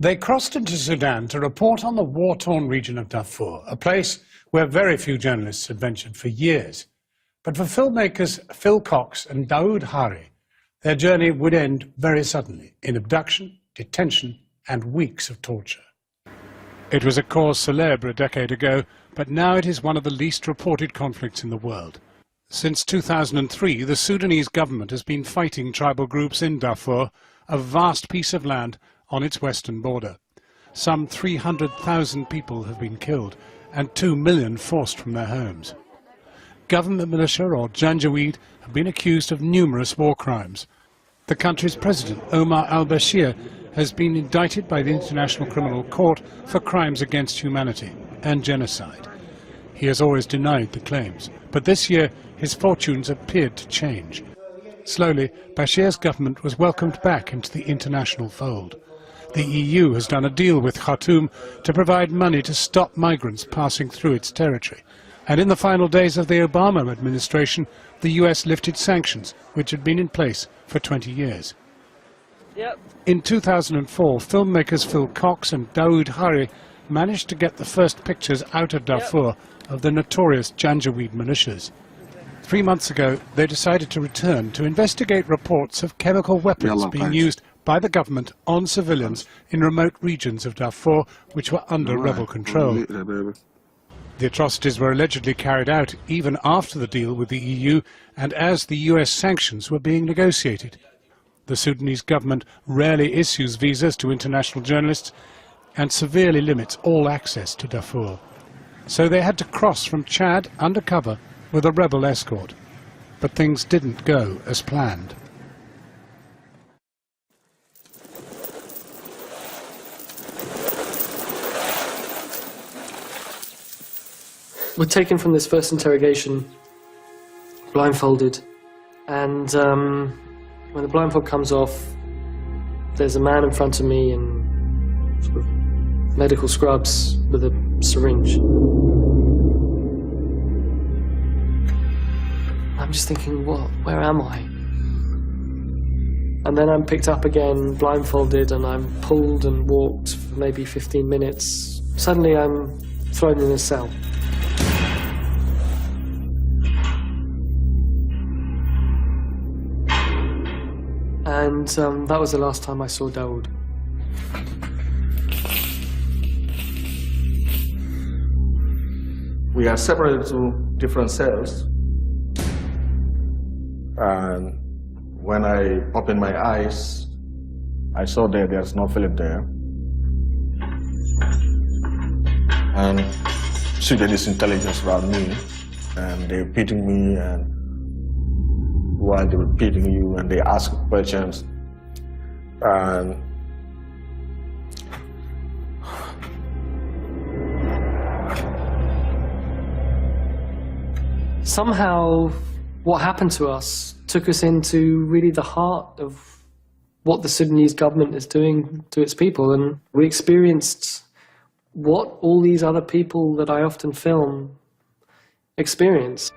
They crossed into Sudan to report on the war-torn region of Darfur, a place where very few journalists had ventured for years. But for filmmakers Phil Cox and Daoud Hari, their journey would end very suddenly in abduction, detention and weeks of torture. It was a cause célèbre a decade ago, but now it is one of the least reported conflicts in the world. Since 2003, the Sudanese government has been fighting tribal groups in Darfur, a vast piece of land on its western border. Some 300,000 people have been killed and 2 million forced from their homes. Government militia or Janjaweed have been accused of numerous war crimes. The country's president, Omar al-Bashir, has been indicted by the International Criminal Court for crimes against humanity and genocide. He has always denied the claims, but this year his fortunes appeared to change. Slowly, Bashir's government was welcomed back into the international fold. The EU has done a deal with Khartoum to provide money to stop migrants passing through its territory. And in the final days of the Obama administration, the US lifted sanctions, which had been in place for 20 years. In 2004, filmmakers Phil Cox and Daoud Hari managed to get the first pictures out of Darfur of the notorious Janjaweed militias. 3 months ago, they decided to return to investigate reports of chemical weapons being used by the government on civilians in remote regions of Darfur which were under rebel control. The atrocities were allegedly carried out even after the deal with the EU and as the US sanctions were being negotiated. The Sudanese government rarely issues visas to international journalists and severely limits all access to Darfur. So they had to cross from Chad undercover with a rebel escort. But things didn't go as planned. We're taken from this first interrogation, blindfolded, and when the blindfold comes off, there's a man in front of me in sort of medical scrubs with a syringe. I'm just thinking, what? Where am I? And then I'm picked up again, blindfolded, and I'm pulled and walked for maybe 15 minutes. Suddenly I'm thrown in a cell. And that was the last time I saw Daoud. We are separated to different cells. And when I opened my eyes, I saw that there's no Philip there. And Sudanese intelligence around me, and they're beating me, and while they were beating you, and they ask questions, and somehow what happened to us took us into really the heart of what the Sudanese government is doing to its people, and we experienced what all these other people that I often film experience.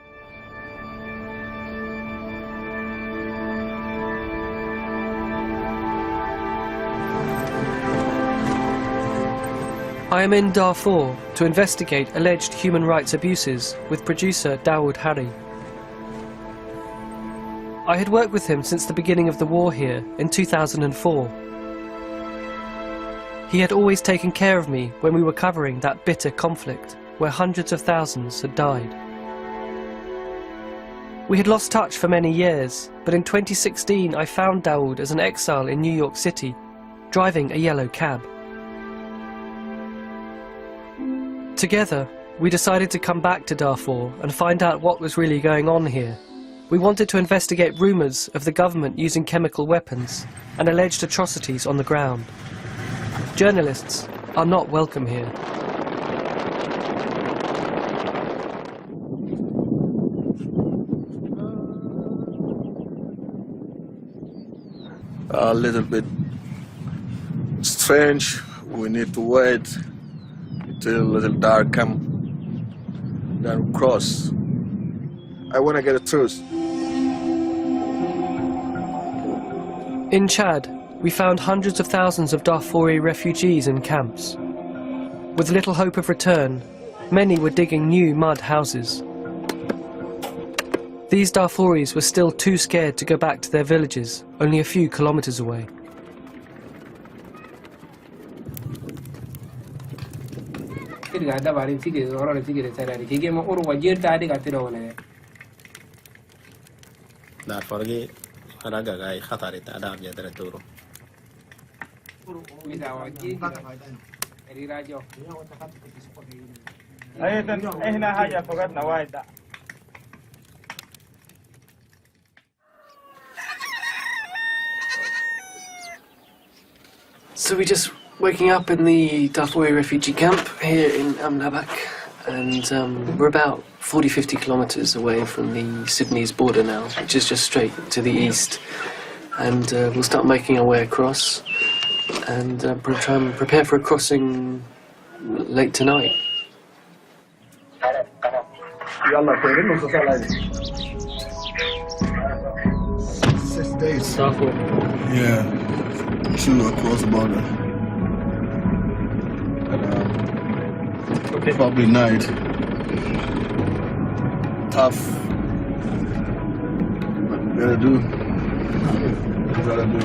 I am in Darfur to investigate alleged human rights abuses with producer Daoud Hari. I had worked with him since the beginning of the war here in 2004. He had always taken care of me when we were covering that bitter conflict where hundreds of thousands had died. We had lost touch for many years, but in 2016 I found Daoud as an exile in New York City, driving a yellow cab. Together, we decided to come back to Darfur and find out what was really going on here. We wanted to investigate rumours of the government using chemical weapons and alleged atrocities on the ground. Journalists are not welcome here. a little bit strange. We need to wait until a little dark come, then cross. I want to get a truce. In Chad, we found hundreds of thousands of Darfuri refugees in camps. With little hope of return, many were digging new mud houses. These Darfuris were still too scared to go back to their villages, only a few kilometers away. So we're just waking up in the Darfuri refugee camp here in Amnabak, and we're about 40-50 kilometers away from the Sudanese border now, which is just straight to the east. And we'll start making our way across and try and prepare for a crossing late tonight. 6 days. Yeah, 2 across the border. And, Okay. probably night. Tough. But we gotta do. We gotta do.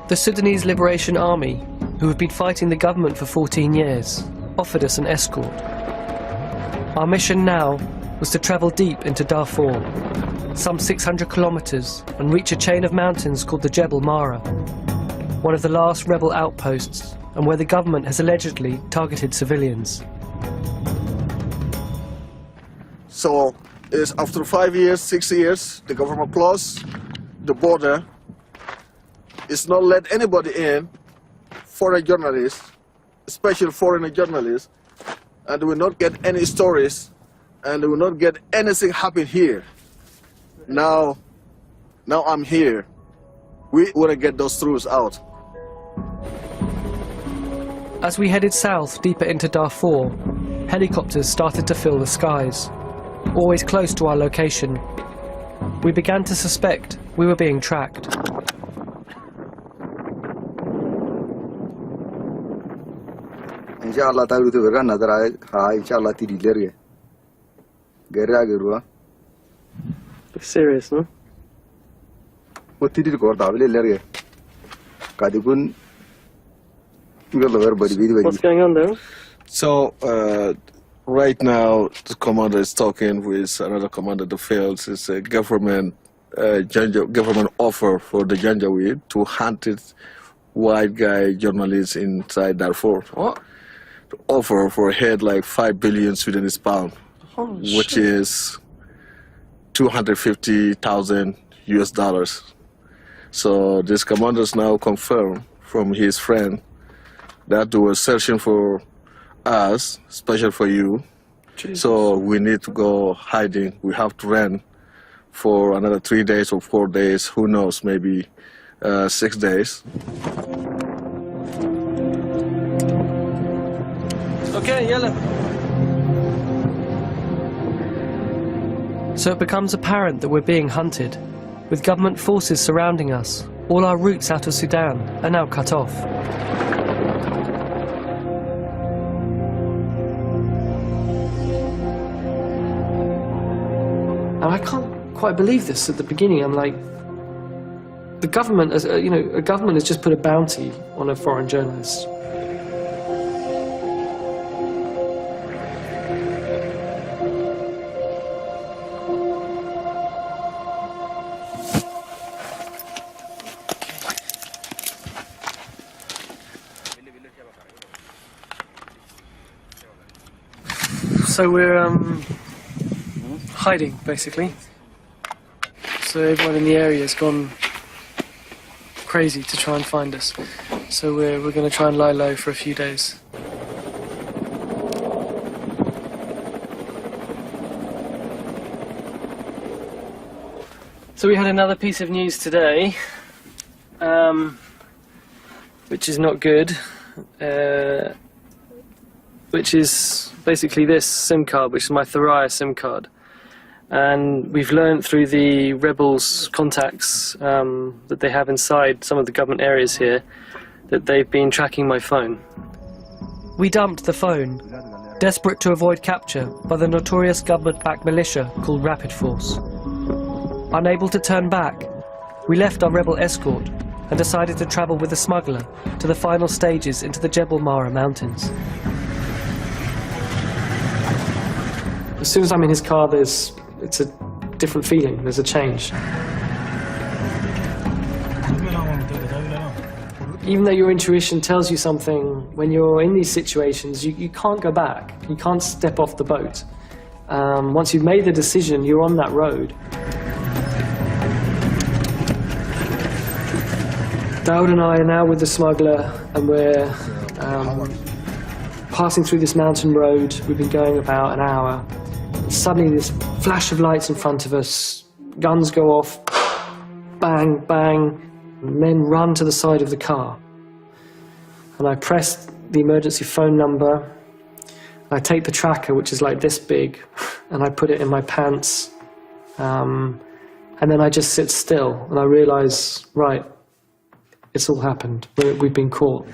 The Sudanese Liberation Army, who have been fighting the government for 14 years, offered us an escort. Our mission now was to travel deep into Darfur, some 600 kilometers, and reach a chain of mountains called the Jebel Mara, one of the last rebel outposts, and where the government has allegedly targeted civilians. So, it's after 5 years, 6 years, the government closed the border. It's not let anybody in, foreign journalists, especially foreign journalists, and they will not get any stories, and they will not get anything happen here. Now I'm here. We want to get those truths out. As we headed south deeper into Darfur, helicopters started to fill the skies, always close to our location. We began to suspect we were being tracked. इंशाल्लाह ताकि तो बेगा नजर आए हाँ इंशाल्लाह तेरी ले रही है गैरा गिरुआ Serious, no? वो तेरी रिकॉर्ड दावले ले रही है कादिकुन इधर लवर बड़ी बड़ी What's going on there? So, right now, the commander is talking with another commander of the fields. It's a government offer for the Janjaweed to hunt it white guy journalists inside Darfur. What? To offer for a head like 5 billion Sudanese pound, Holy which shit. is 250,000 US dollars. So this commanders now confirm from his friend that they were searching for us, especially for you. Jesus. So we need to go hiding. We have to run for another 3 days or 4 days, who knows, maybe 6 days. Okay, yellow. So it becomes apparent that we're being hunted, with government forces surrounding us. All our routes out of Sudan are now cut off. And I can't quite believe this at the beginning. I'm like, the government, a government has just put a bounty on a foreign journalist. So we're hiding, basically. So everyone in the area has gone crazy to try and find us. So we're going to try and lie low for a few days. So we had another piece of news today, which is not good. Which is basically this SIM card, which is my Thuraya SIM card. And we've learned through the rebels' contacts that they have inside some of the government areas here that they've been tracking my phone. We dumped the phone, desperate to avoid capture by the notorious government-backed militia called Rapid Force. Unable to turn back, we left our rebel escort and decided to travel with the smuggler to the final stages into the Jebel Mara mountains. As soon as I'm in his car, it's a different feeling, there's a change. Even though your intuition tells you something, when you're in these situations, you can't go back. You can't step off the boat. Once you've made the decision, you're on that road. Dawood and I are now with the smuggler, and we're passing through this mountain road. We've been going about an hour. Suddenly this flash of lights in front of us, guns go off, bang, bang, men run to the side of the car. And I press the emergency phone number, I take the tracker, which is like this big, and I put it in my pants, and then I just sit still, and I realise, right, it's all happened, we've been caught.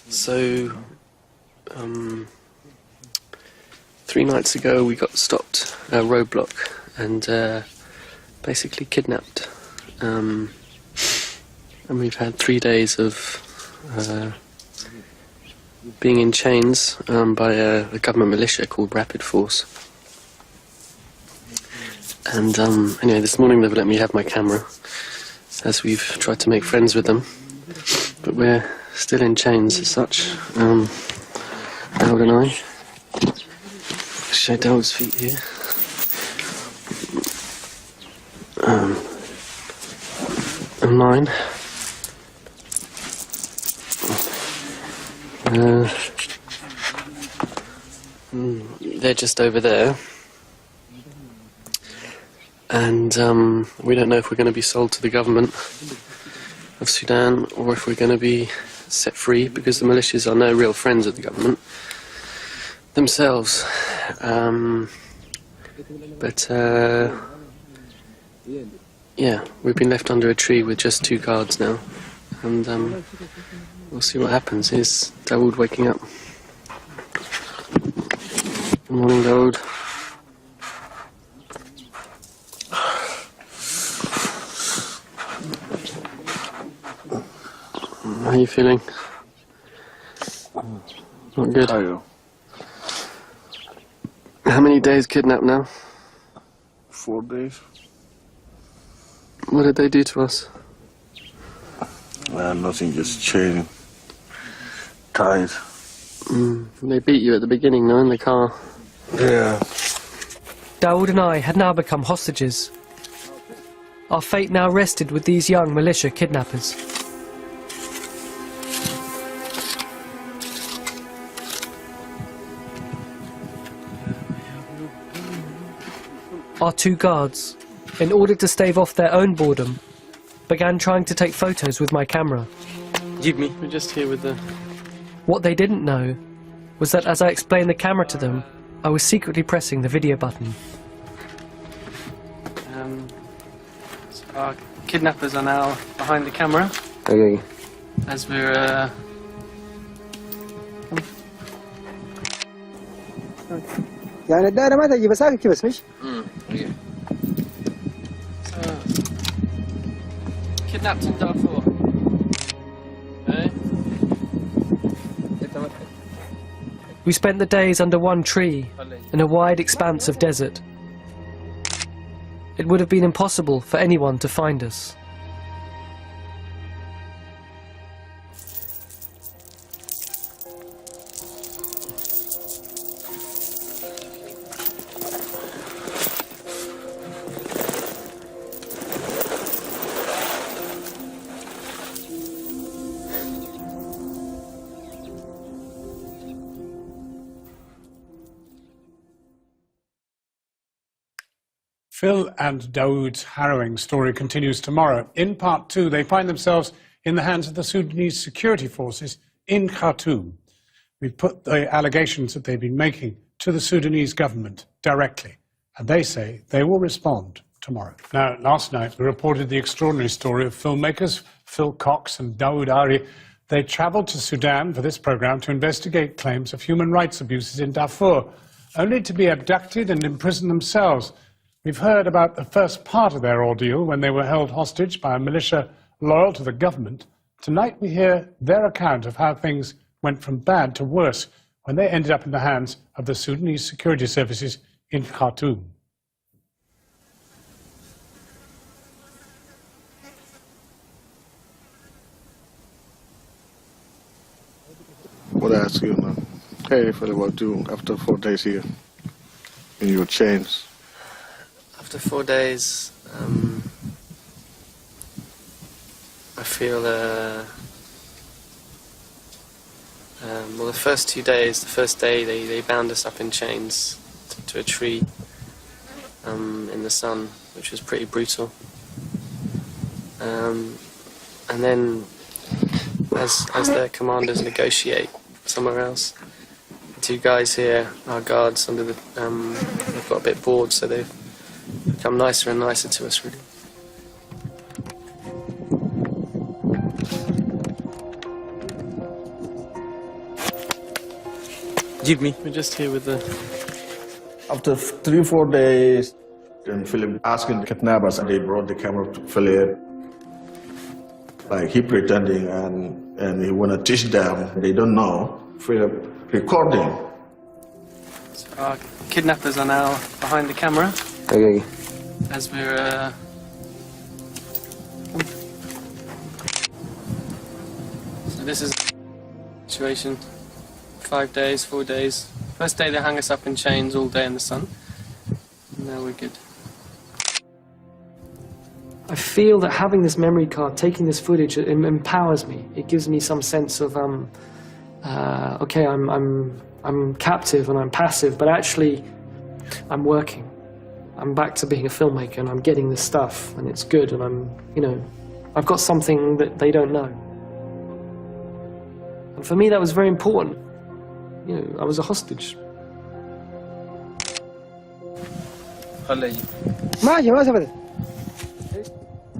So, 3 nights ago we got stopped at a roadblock and basically kidnapped. And we've had 3 days of being in chains by a government militia called Rapid Force. And anyway, this morning they've let me have my camera as we've tried to make friends with them. But we're still in chains as such. Dawood and I. Show Dawood's feet here. And mine. They're just over there. And we don't know if we're going to be sold to the government of Sudan or if we're going to be set free, because the militias are no real friends of the government themselves. Yeah, we've been left under a tree with just 2 guards now, and we'll see what happens. Here's Dawood waking up. Good morning, Dawood. How are you feeling? Not good. How many days kidnapped now? 4 days. What did they do to us? Nothing, just chain, tied. They beat you at the beginning, though, in the car. Yeah. Dawood and I had now become hostages. Our fate now rested with these young militia kidnappers. Our 2 guards, in order to stave off their own boredom, began trying to take photos with my camera. Give me. We're just here with the... What they didn't know was that as I explained the camera to them, I was secretly pressing the video button. So our kidnappers are now behind the camera. Okay. As we're... يعني الدائرة ما تجي بس هاك بس مش Kidnapped in Darfur. Okay. We spent the days under one tree in a wide expanse of desert. It would have been impossible for anyone to find us. Phil and Dawood's harrowing story continues tomorrow. In part 2, they find themselves in the hands of the Sudanese security forces in Khartoum. We've put the allegations that they've been making to the Sudanese government directly, and they say they will respond tomorrow. Now, last night we reported the extraordinary story of filmmakers Phil Cox and Dawood Ari. They travelled to Sudan for this programme to investigate claims of human rights abuses in Darfur, only to be abducted and imprisoned themselves. We've heard about the first part of their ordeal when they were held hostage by a militia loyal to the government. Tonight we hear their account of how things went from bad to worse when they ended up in the hands of the Sudanese security services in Khartoum. What I ask you, man? Hey, Philip, what do you after 4 days here in your chains? After 4 days, I feel, well, the first 2 days, the first day they bound us up in chains to a tree in the sun, which was pretty brutal. And then as their commanders negotiate somewhere else, the two guys here, our guards under the, they've got a bit bored, so they've become nicer and nicer to us, really. Give me. We're just here with the... After 3-4 days, then Philip asking the kidnappers, and they brought the camera to Philip. Like he pretending and he wanna teach them. They don't know. Philip recording. So our kidnappers are now behind the camera. Okay. As we're so this is the situation. 5 days, 4 days. First day they hung us up in chains all day in the sun. Now we're good. I feel that having this memory card, taking this footage, it empowers me. It gives me some sense of okay, I'm captive and I'm passive, but actually I'm working. I'm back to being a filmmaker and I'm getting this stuff and it's good, and I'm, you know, I've got something that they don't know. And for me that was very important. You know, I was a hostage.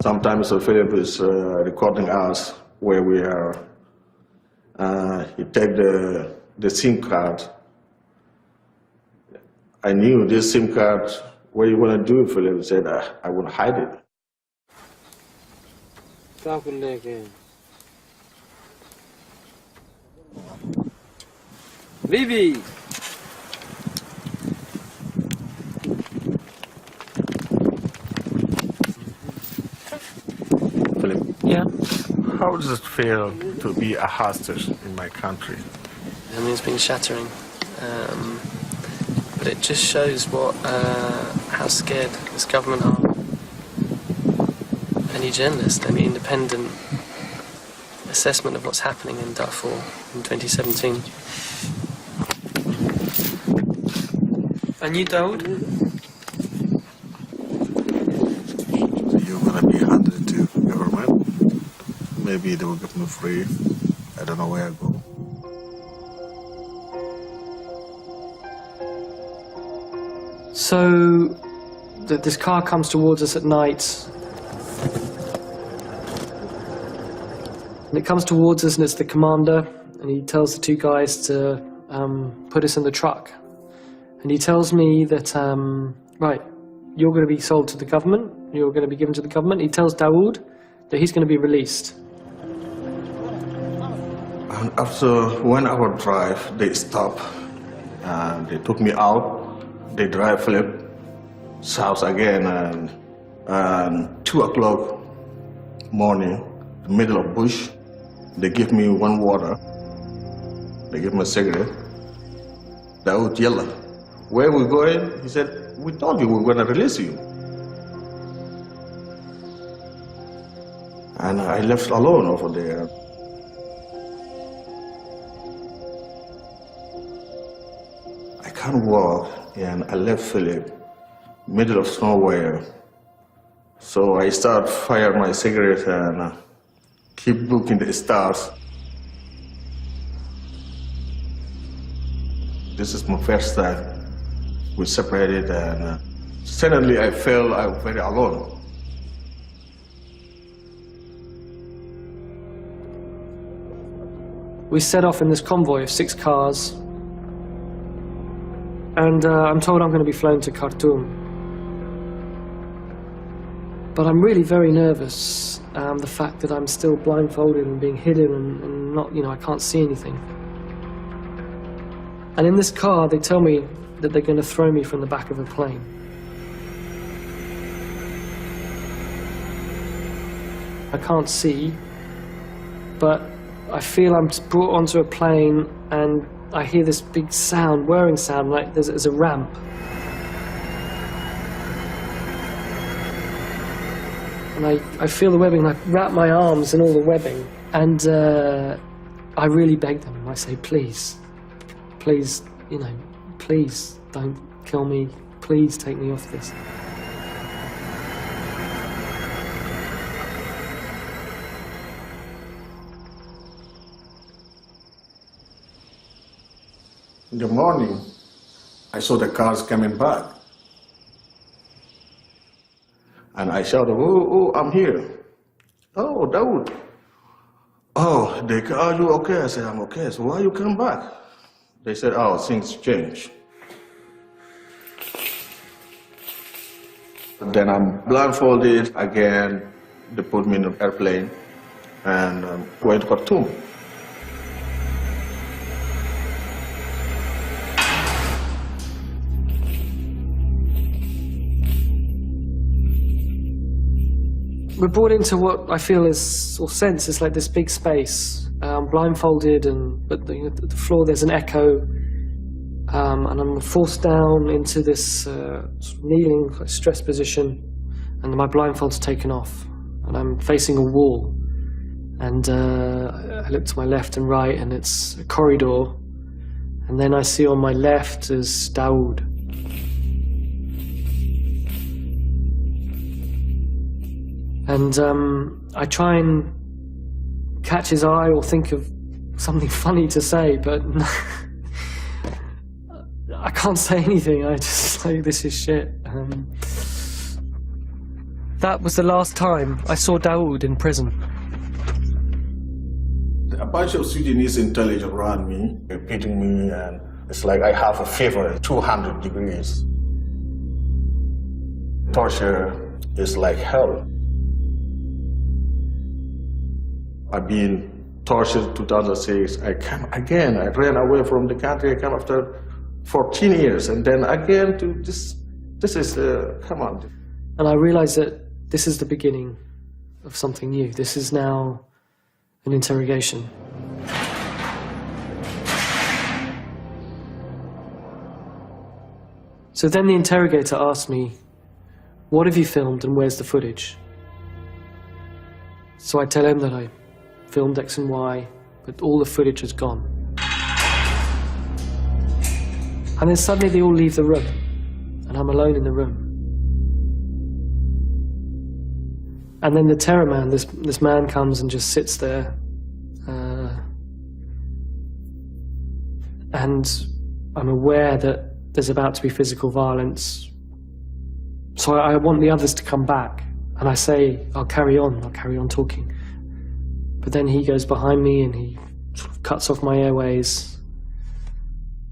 Sometimes Philip is recording us where we are. He take the SIM card. I knew this SIM card. What do you want to do, Philip? He said, I will hide it. Vivi! Philip, Yeah. how does it feel to be a hostage in my country? I mean, it's been shattering. But it just shows what, how scared this government are. Any journalist, any independent assessment of what's happening in Darfur in 2017. And you, Dawood? You're gonna be handed to government. Maybe they will get me free. I don't know where I go. So, this car comes towards us at night. And it comes towards us and it's the commander, and he tells the two guys to put us in the truck. And he tells me that, right, you're going to be sold to the government, you're going to be given to the government. He tells Dawood that he's going to be released. And after 1 hour drive, they stop and they took me out. They drive Philip south again, and 2 o'clock morning, the middle of bush, they give me one water. They give me a cigarette. Dawood yelled, "Where are we going?" He said, "We told you we were going to release you." And I left alone over there. I can't walk, and I left Philip middle of nowhere. So I start fire my cigarette and keep looking at the stars. This is my first time we separated, and suddenly I felt I was very alone. We set off in this convoy of 6 cars, and I'm told I'm going to be flown to Khartoum. But I'm really very nervous. The fact that I'm still blindfolded and being hidden and not, I can't see anything. And in this car, they tell me that they're going to throw me from the back of a plane. I can't see, but I feel I'm brought onto a plane and I hear this big sound, whirring sound, like there's a ramp. And I feel the webbing, and I wrap my arms in all the webbing. And I really beg them. I say, please, please don't kill me. Please take me off this. In the morning, I saw the cars coming back. And I shouted, oh, I'm here. Oh, Dawood. Oh, are you okay? I said, I'm okay. So why you come back? They said, oh, things change. Then I'm blindfolded again. They put me in an airplane and went to Khartoum. We're brought into what I feel is, or sense, is like this big space. I'm blindfolded, but the floor there's an echo, and I'm forced down into this sort of kneeling, stress position, and my blindfold's taken off, and I'm facing a wall. And I look to my left and right, and it's a corridor, and then I see on my left is Dawood. And I try and catch his eye or think of something funny to say, but I can't say anything. I just say, this is shit. That was the last time I saw Dawood in prison. A bunch of Sudanese intelligence around me, repeating me, and it's like I have a fever, 200 degrees. Torture is like hell. I've been tortured in 2006. I came again. I ran away from the country. I came after 14 years. And then again to this. This is, come on. And I realized that this is the beginning of something new. This is now an interrogation. So then the interrogator asked me, what have you filmed and where's the footage? So I tell him that I filmed X and Y, but all the footage is gone. And then suddenly they all leave the room, and I'm alone in the room. And then the terror man, this man comes and just sits there, and I'm aware that there's about to be physical violence. So I want the others to come back, and I say, I'll carry on talking. But then he goes behind me and he sort of cuts off my airways,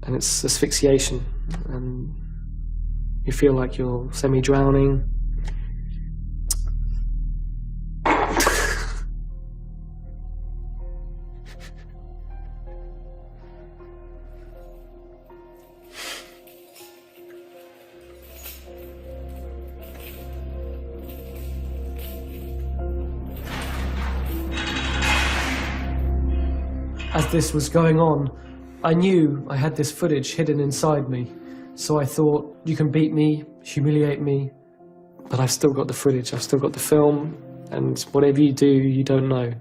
and it's asphyxiation, and you feel like you're semi-drowning. As this was going on, I knew I had this footage hidden inside me. So I thought, you can beat me, humiliate me, but I've still got the footage, I've still got the film, and whatever you do, you don't know.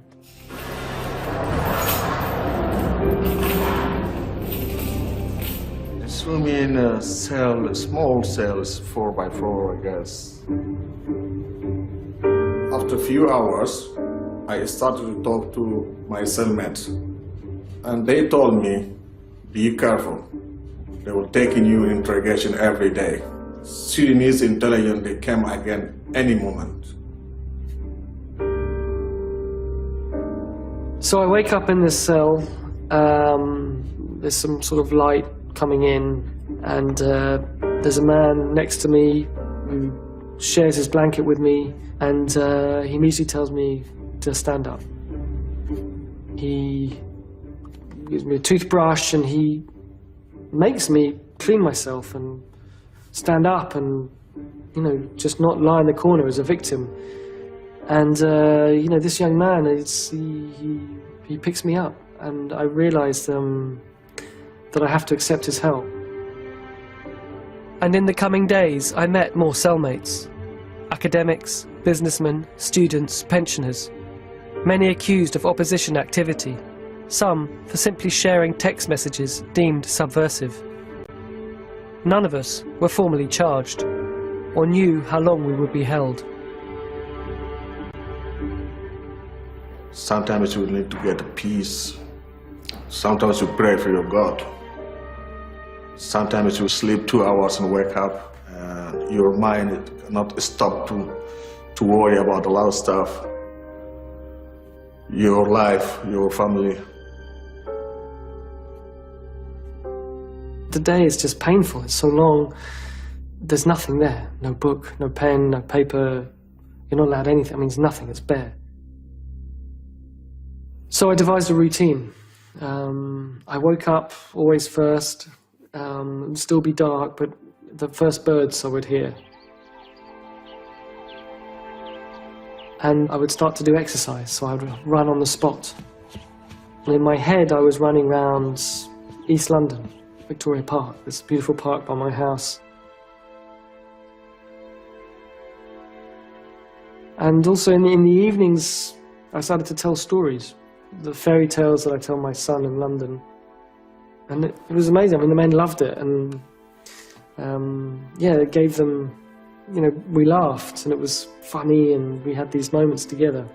threw me in a cell, a small cells, 4x4, I guess. After a few hours, I started to talk to my cellmates, and they told me, be careful. They were taking you in interrogation every day. Sudanese intelligence, they came again any moment. So I wake up in this cell. There's some sort of light coming in, and there's a man next to me who shares his blanket with me, and he immediately tells me to stand up. He gives me a toothbrush, and he makes me clean myself and stand up and, you know, just not lie in the corner as a victim. And, you know, this young man, he picks me up, and I realized that I have to accept his help. And in the coming days, I met more cellmates. Academics, businessmen, students, pensioners. Many accused of opposition activity. Some for simply sharing text messages deemed subversive. None of us were formally charged, or knew how long we would be held. Sometimes you need to get peace. Sometimes you pray for your God. Sometimes you sleep 2 hours and wake up, and your mind cannot stop to worry about a lot of stuff. Your life, your family. The day is just painful. It's so long. There's nothing there. No book, no pen, no paper. You're not allowed anything. I mean, there's nothing. It's bare. So I devised a routine. I woke up always first. It would still be dark, but the first birds I would hear. And I would start to do exercise, so I would run on the spot. And in my head, I was running around East London, Victoria Park, this beautiful park by my house. And also in the evenings, I started to tell stories, the fairy tales that I tell my son in London. And it was amazing. I mean, the men loved it, and yeah, it gave them, you know, we laughed, and it was funny, and we had these moments together.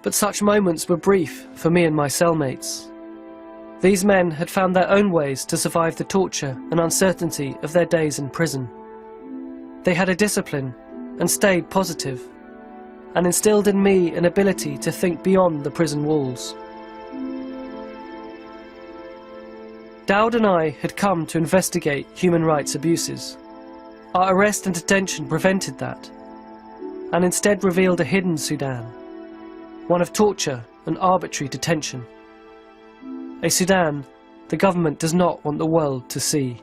But such moments were brief for me and my cellmates. These men had found their own ways to survive the torture and uncertainty of their days in prison. They had a discipline and stayed positive, and instilled in me an ability to think beyond the prison walls. Dowd and I had come to investigate human rights abuses. Our arrest and detention prevented that, and instead revealed a hidden Sudan, one of torture and arbitrary detention. A Sudan the government does not want the world to see.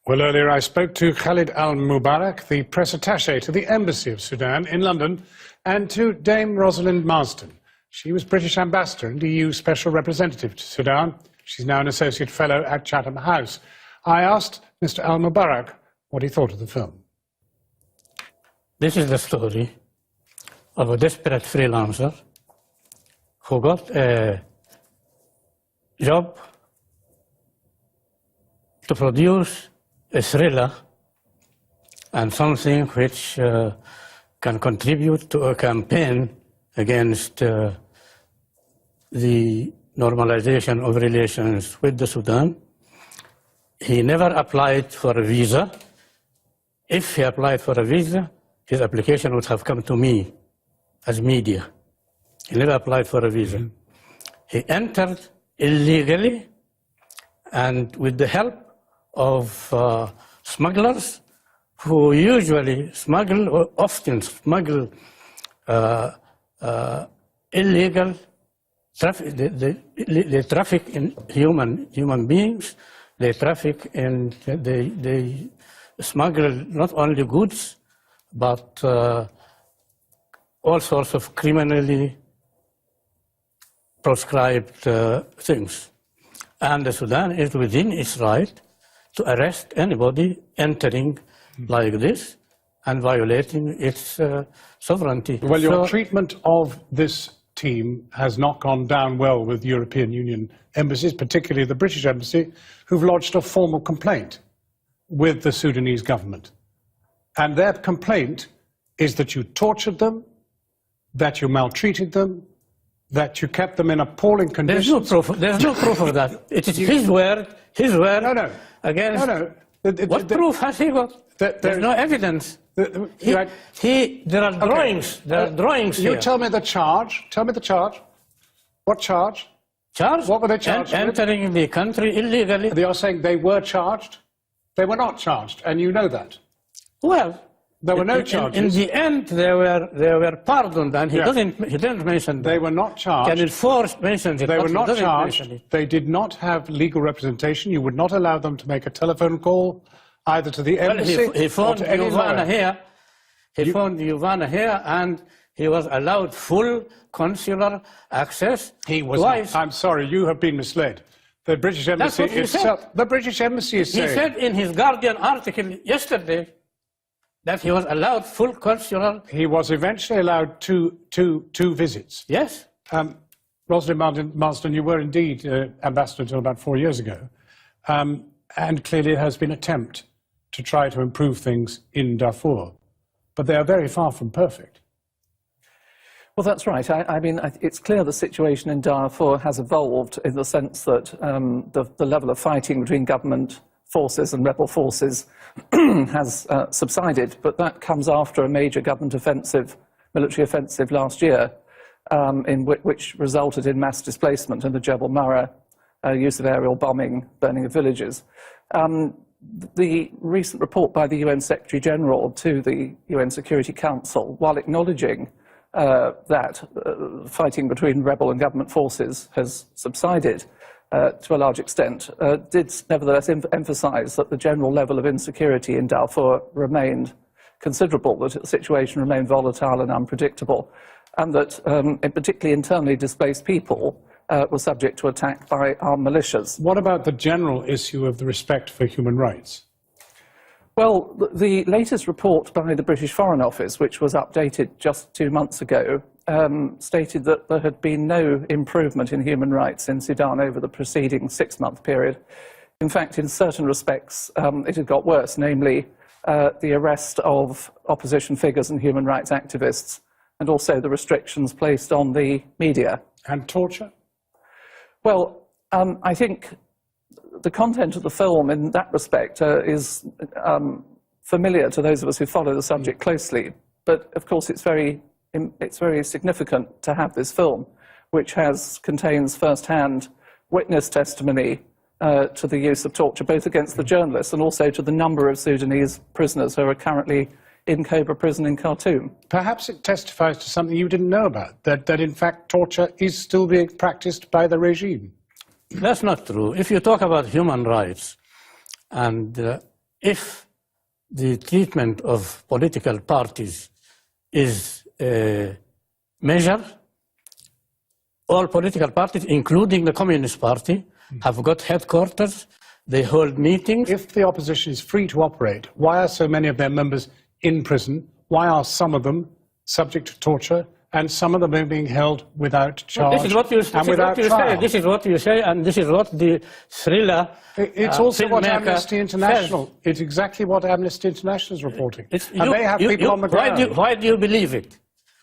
Well, earlier I spoke to Khalid Al-Mubarak, the press attaché to the Embassy of Sudan in London, and to Dame Rosalind Marsden. She was British Ambassador and EU Special Representative to Sudan. She's now an Associate Fellow at Chatham House. I asked Mr. Al-Mubarak what he thought of the film. This is the story of a desperate freelancer who got a job to produce a thriller and something which can contribute to a campaign against the normalization of relations with the Sudan. He never applied for a visa. If he applied for a visa, his application would have come to me as media. He never applied for a visa. He entered illegally, and with the help of smugglers who usually smuggle or often smuggle illegal traffic. They traffic in human beings. They traffic in they smuggle not only goods but all sorts of criminally proscribed things. And the Sudan is within its right to arrest anybody entering like this and violating its sovereignty. Well, your treatment of this team has not gone down well with European Union embassies, particularly the British embassy, who've lodged a formal complaint with the Sudanese government. And their complaint is that you tortured them, that you maltreated them, that you kept them in appalling conditions. There's no proof of that. It is his word. No. Against. No. What proof has he got? There's no evidence. There are drawings. There are drawings here. You tell me the charge. Tell me the charge. What charge? Charged? What were they charged with? Entering the country illegally. You're saying they were charged? They were not charged, and you know that. Well, there were no charges. In the end, they were pardoned, and he didn't mention that. They were not charged. Can it force mention it? They were not charged. They did not have legal representation. You would not allow them to make a telephone call either to the embassy he phoned or to any lawyer. here. He phoned Giovanna here, and he was allowed full consular access. He was twice. not. I'm sorry, you have been misled. The British embassy itself. The British embassy is saying. He said in his Guardian article yesterday that he was allowed full consular. He was eventually allowed two visits. Yes. Rosalind Marsden, you were indeed ambassador until about 4 years ago, and clearly there has been an attempt to try to improve things in Darfur, but they are very far from perfect. Well, that's right. I mean, it's clear the situation in Darfur has evolved in the sense that the level of fighting between government forces and rebel forces has subsided, but that comes after a major government offensive, military offensive last year, which resulted in mass displacement in the Jebel Mara, use of aerial bombing, burning of villages. The recent report by the UN Secretary General to the UN Security Council, while acknowledging that fighting between rebel and government forces has subsided to a large extent, did nevertheless emphasize that the general level of insecurity in Darfur remained considerable, that the situation remained volatile and unpredictable, and that particularly internally displaced people were subject to attack by armed militias. What about the general issue of the respect for human rights? Well, the latest report by the British Foreign Office, which was updated just 2 months ago, stated that there had been no improvement in human rights in Sudan over the preceding 6-month period. In fact, in certain respects, it had got worse, namely the arrest of opposition figures and human rights activists, and also the restrictions placed on the media. And torture? Well, I think the content of the film in that respect is familiar to those of us who follow the subject closely, but of course it's very significant to have this film, which contains first-hand witness testimony to the use of torture, both against the journalists and also to the number of Sudanese prisoners who are currently in Cobra prison in Khartoum. Perhaps it testifies to something you didn't know about, that in fact torture is still being practiced by the regime. That's not true. If you talk about human rights, and if the treatment of political parties is measured, all political parties, including the Communist Party, have got headquarters, they hold meetings. If the opposition is free to operate, why are so many of their members in prison? Why are some of them subject to torture and some of them are being held without charge? This is what you say. This is what you say, and this is what the thriller. It's also what Amnesty International. says. It's exactly what Amnesty International is reporting. And they have people on the ground. Why do you believe it?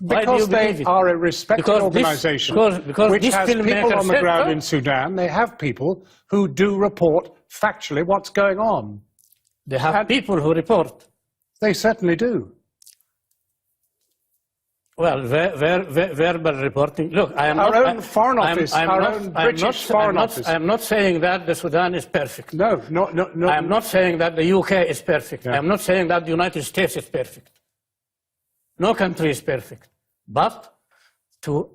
Because they are a respected organisation which has people on the ground in Sudan. They have people who do report factually what's going on. They have people who report. They certainly do. Well, verbal reporting. Look, I am our not, own foreign office, our own British foreign office. I am not saying that the Sudan is perfect. No. I am not saying that the UK is perfect. I am not saying that the United States is perfect. No country is perfect. But to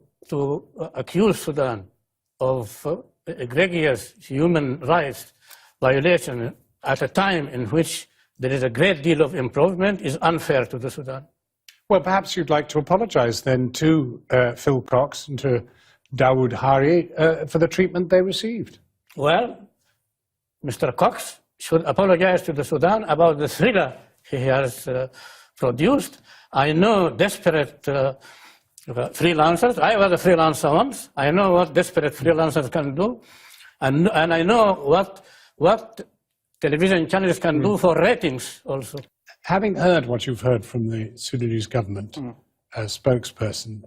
accuse Sudan of egregious human rights violation at a time in which there is a great deal of improvement is unfair to the Sudan. Well, perhaps you'd like to apologise then to Phil Cox and to Dawood Hari for the treatment they received. Well, Mr. Cox should apologize to the Sudan about the thriller he has produced. I know desperate freelancers. I was a freelancer once. I know what desperate freelancers can do. And I know what television channels can do for ratings also. Having heard what you've heard from the Sudanese government spokesperson,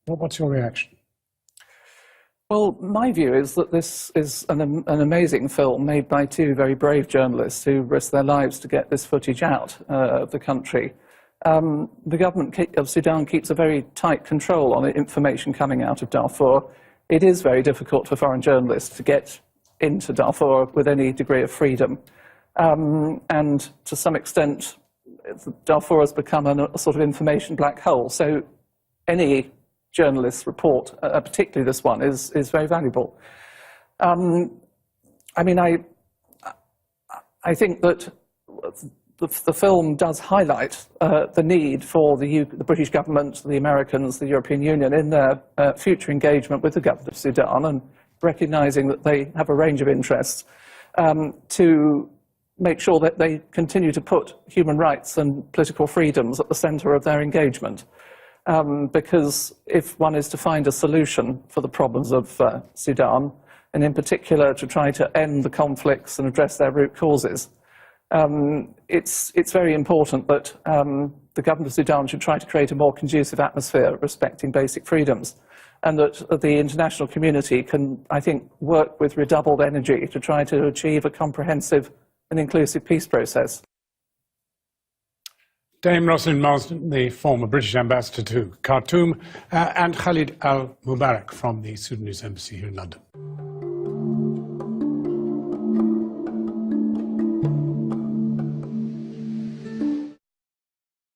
what's your reaction? Well, my view is that this is an amazing film made by two very brave journalists who risked their lives to get this footage out of the country. The government of Sudan keeps a very tight control on information coming out of Darfur. It is very difficult for foreign journalists to get into Darfur with any degree of freedom. And to some extent, Darfur has become a sort of information black hole. So any journalist's report, particularly this one, is very valuable. I mean, I think that the film does highlight the need for the British government, the Americans, the European Union in their future engagement with the government of Sudan, and recognising that they have a range of interests, to make sure that they continue to put human rights and political freedoms at the centre of their engagement. Because if one is to find a solution for the problems of Sudan, and in particular to try to end the conflicts and address their root causes, it's very important that the government of Sudan should try to create a more conducive atmosphere respecting basic freedoms, and that the international community can, I think, work with redoubled energy to try to achieve a comprehensive and inclusive peace process. Dame Rosalind Marsden, the former British ambassador to Khartoum, and Khalid Al-Mubarak from the Sudanese embassy here in London.